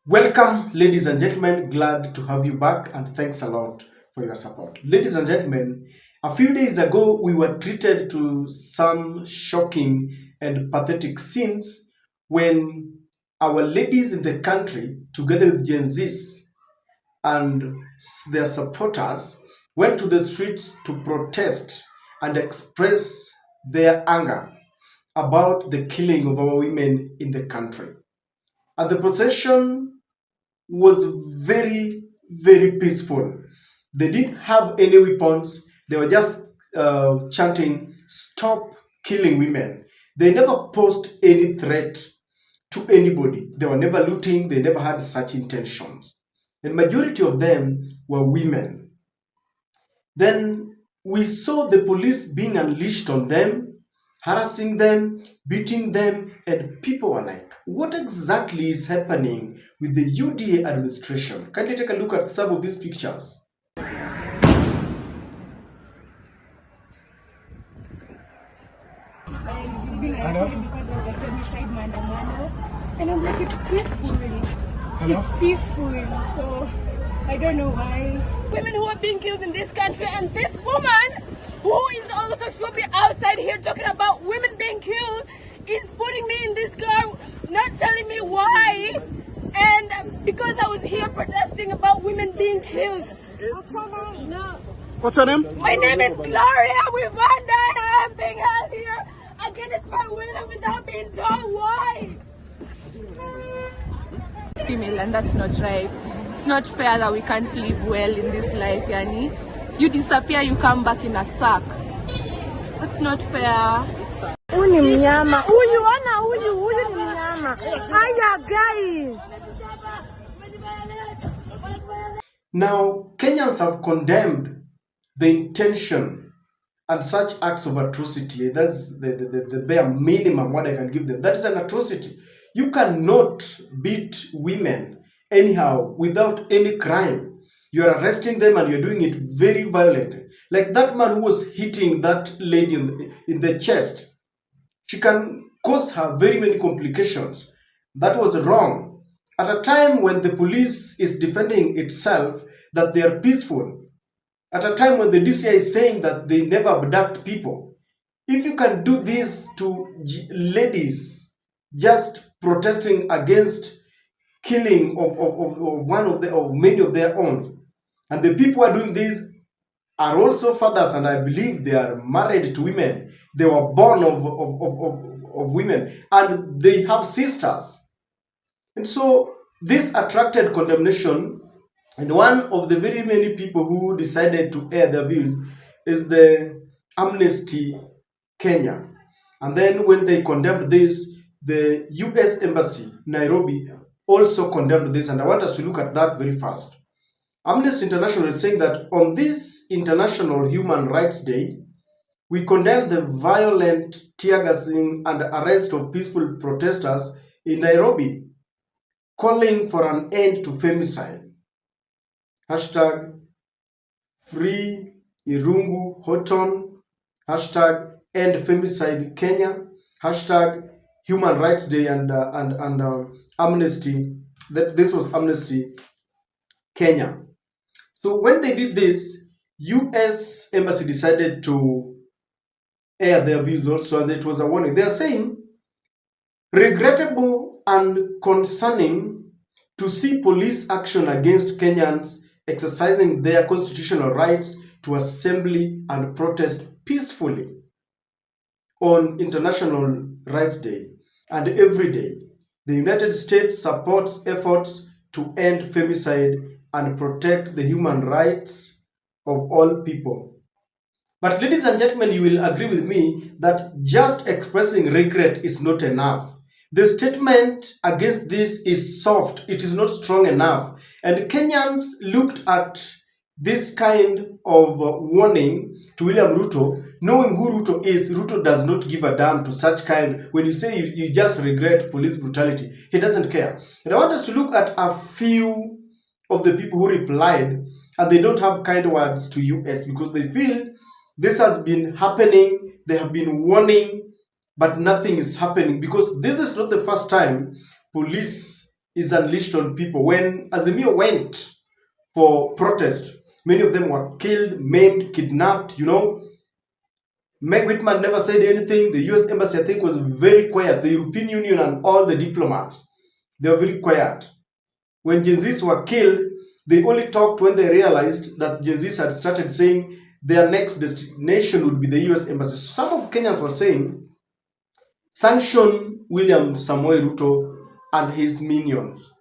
Welcome, ladies and gentlemen. Glad to have you back, and thanks a lot for your support. Ladies and gentlemen, a few days ago, we were treated to some shocking and pathetic scenes when our ladies in the country, together with Gen Zs and their supporters, went to the streets to protest and express their anger about the killing of our women in the country. And the procession was very, very peaceful. They didn't have any weapons. They were just chanting, "Stop killing women." They never posed any threat to anybody. They were never looting. They never had such intentions. And majority of them were women. Then we saw the police being unleashed on them, harassing them, beating them, and people were like, what exactly is happening with the UDA administration? Kindly take a look at some of these pictures. Hello? Because of the femicide mandamano, and I'm like, it's peaceful. Hello? It's peaceful, so I don't know why. Women who are being killed in this country, and this woman who is also should be outside here talking about women being killed is putting me in this car, not telling me why, and because I was here protesting about women being killed. No. What's your name? My name is Gloria Wivanda, and I am being held here against my will without being told why. Female, and that's not right. It's not fair that we can't live well in this life, Yani. You disappear, you come back in a sack. That's not fair. Huyu ni mnyama. Huyu ni mnyama. Haya guys. Now, Kenyans have condemned the intention and such acts of atrocity. That's the bare minimum what I can give them. That is an atrocity. You cannot beat women anyhow without any crime. You are arresting them and you're doing it very violently. Like that man who was hitting that lady in the chest. She can cause her very many complications. That was wrong. At a time when the police is defending itself that they are peaceful, at a time when the DCI is saying that they never abduct people, if you can do this to ladies just protesting against killing of many of their own, and the people who are doing this are also fathers, and I believe they are married to women. They were born of women, and they have sisters. And so this attracted condemnation, and one of the very many people who decided to air their views is the Amnesty Kenya. And then when they condemned this, the US Embassy, Nairobi, also condemned this, and I want us to look at that very fast. Amnesty International is saying that on this International Human Rights Day, we condemn the violent tear gassing and arrest of peaceful protesters in Nairobi, calling for an end to femicide. Hashtag free Irungu Horton. Hashtag end femicide Kenya. Hashtag Human Rights Day and Amnesty. This was Amnesty Kenya. So when they did this, US Embassy decided to air their views also, and it was a warning. They are saying, regrettable and concerning to see police action against Kenyans exercising their constitutional rights to assembly and protest peacefully on International Rights Day and every day. The United States supports efforts to end femicide and protect the human rights of all people. But ladies and gentlemen, you will agree with me that just expressing regret is not enough. The statement against this is soft. It is not strong enough. And Kenyans looked at this kind of warning to William Ruto, knowing who Ruto is. Ruto does not give a damn to such kind. When you say you just regret police brutality, he doesn't care. And I want us to look at a few of the people who replied, and they don't have kind words to US because they feel this has been happening. They have been warning, but nothing is happening, because this is not the first time police is unleashed on people. When Azimio went for protest, many of them were killed, maimed, kidnapped, Meg Whitman never said anything. The US Embassy, I think, was very quiet. The European Union and all the diplomats, they were very quiet. When Gen Zs were killed, they only talked when they realized that Gen Zs had started saying their next destination would be the US Embassy. So some of Kenyans were saying, sanction William Samoei Ruto and his minions.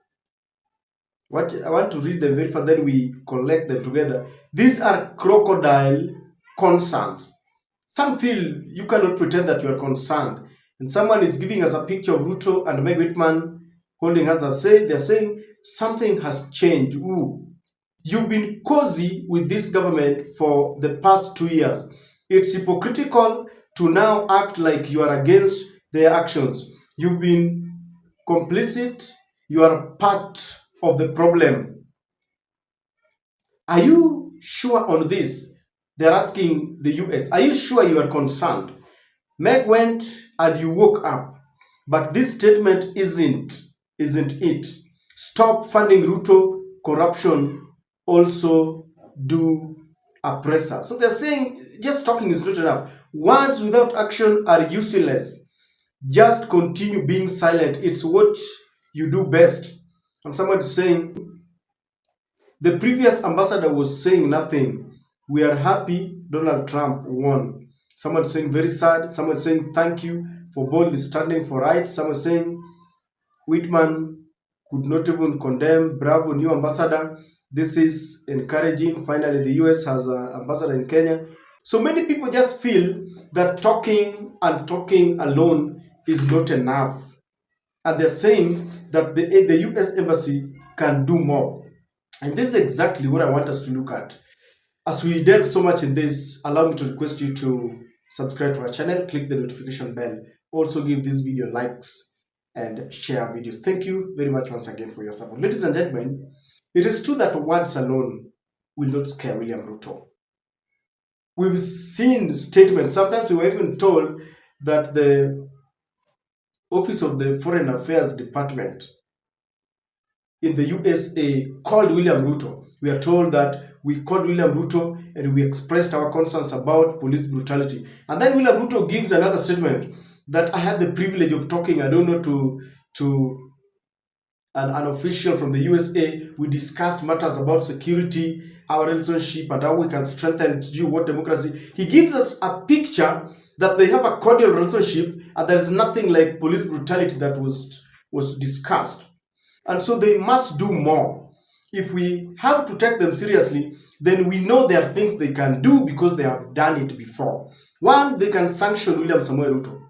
What I want to read them very fast, then we collect them together. These are crocodile concerns. Some feel you cannot pretend that you are concerned. And someone is giving us a picture of Ruto and Meg Whitman holding hands and they're saying something has changed. Ooh. You've been cozy with this government for the past 2 years. It's hypocritical to now act like you are against their actions. You've been complicit. You are part of the problem. Are you sure on this? They're asking the US. Are you sure you are concerned? Meg went and you woke up. But this statement isn't it. Stop funding Ruto. Corruption also do oppressor. So they're saying just talking is not enough. Words without action are useless. Just continue being silent. It's what you do best. And someone is saying, the previous ambassador was saying nothing. We are happy Donald Trump won. Someone saying very sad. Someone saying thank you for boldly standing for rights. Someone saying Whitman could not even condemn. Bravo, new ambassador. This is encouraging. Finally, the US has an ambassador in Kenya. So many people just feel that talking and talking alone is not enough. And they're saying that the US Embassy can do more. And this is exactly what I want us to look at. As we delve so much in this, allow me to request you to subscribe to our channel, click the notification bell, also give this video likes and share videos. Thank you very much once again for your support. Ladies and gentlemen, it is true that words alone will not scare William Ruto. We've seen statements, sometimes we were even told that the Office of the Foreign Affairs Department in the USA called William Ruto. We are told that we called William Ruto and we expressed our concerns about police brutality. And then William Ruto gives another statement that I had the privilege of talking, I don't know, to an official from the USA. We discussed matters about security, our relationship, and how we can strengthen what democracy. He gives us a picture that they have a cordial relationship and there is nothing like police brutality that was discussed. And so they must do more. If we have to take them seriously, then we know there are things they can do because they have done it before. One, they can sanction William Samoei Ruto.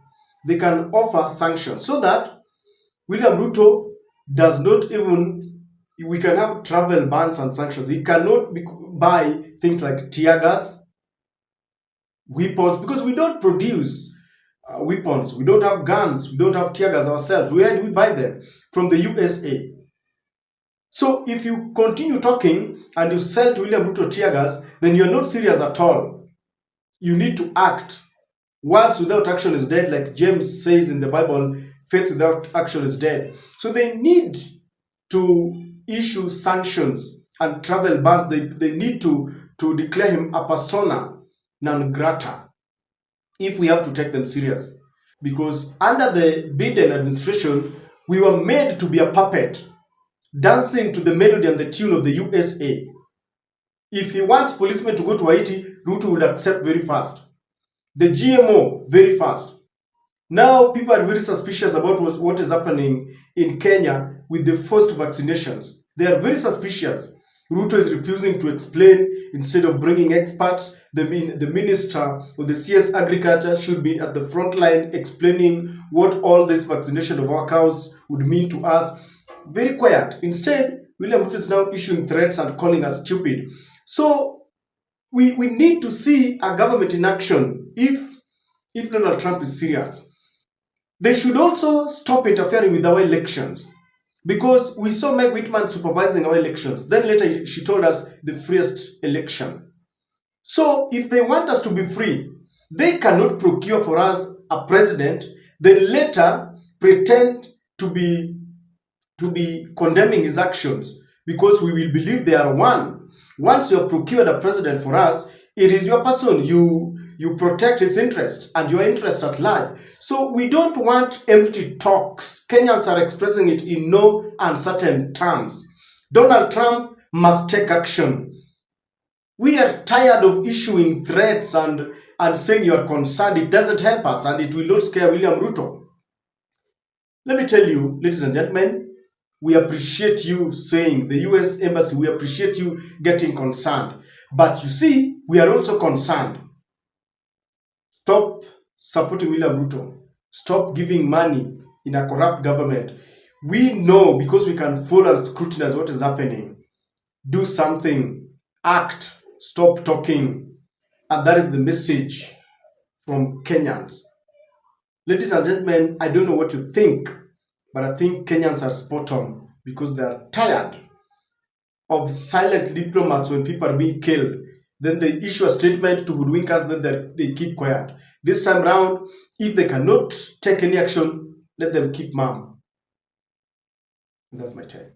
They can offer sanctions so that William Ruto does not even, we can have travel bans and sanctions. He cannot buy things like tear gas, weapons, because we don't produce weapons. We don't have guns. We don't have tear gas ourselves. Where do we buy them? From the USA. So if you continue talking and you sell to William Ruto tear gas, then you're not serious at all. You need to act. Words without action is dead, like James says in the Bible, faith without action is dead. So they need to issue sanctions and travel bans. They need to declare him a persona non grata if we have to take them serious. Because under the Biden administration, we were made to be a puppet, dancing to the melody and the tune of the USA. If he wants policemen to go to Haiti, Ruto would accept very fast. The GMO, very fast. Now people are very suspicious about what is happening in Kenya with the forced vaccinations. They are very suspicious. Ruto is refusing to explain. Instead of bringing experts, the minister or the CS Agriculture should be at the front line explaining what all this vaccination of our cows would mean to us. Very quiet. Instead, William Ruto is now issuing threats and calling us stupid. So we need to see a government in action if Donald Trump is serious. They should also stop interfering with our elections, because we saw Meg Whitman supervising our elections. Then later she told us the freest election. So if they want us to be free, they cannot procure for us a president, then later pretend to be to be condemning his actions, because we will believe they are one. Once you have procured a president for us, it is your person. You protect his interest and your interest at large. So we don't want empty talks. Kenyans are expressing it in no uncertain terms. Donald Trump must take action. We are tired of issuing threats and saying you are concerned. It doesn't help us, and it will not scare William Ruto. Let me tell you, ladies and gentlemen, we appreciate you saying, the US Embassy, we appreciate you getting concerned. But you see, we are also concerned. Stop supporting William Ruto. Stop giving money in a corrupt government. We know, because we can follow and scrutinize what is happening. Do something. Act. Stop talking. And that is the message from Kenyans. Ladies and gentlemen, I don't know what you think, but I think Kenyans are spot on, because they are tired of silent diplomats when people are being killed. Then they issue a statement to hoodwink us, then they keep quiet. This time round, if they cannot take any action, let them keep mum. And that's my take.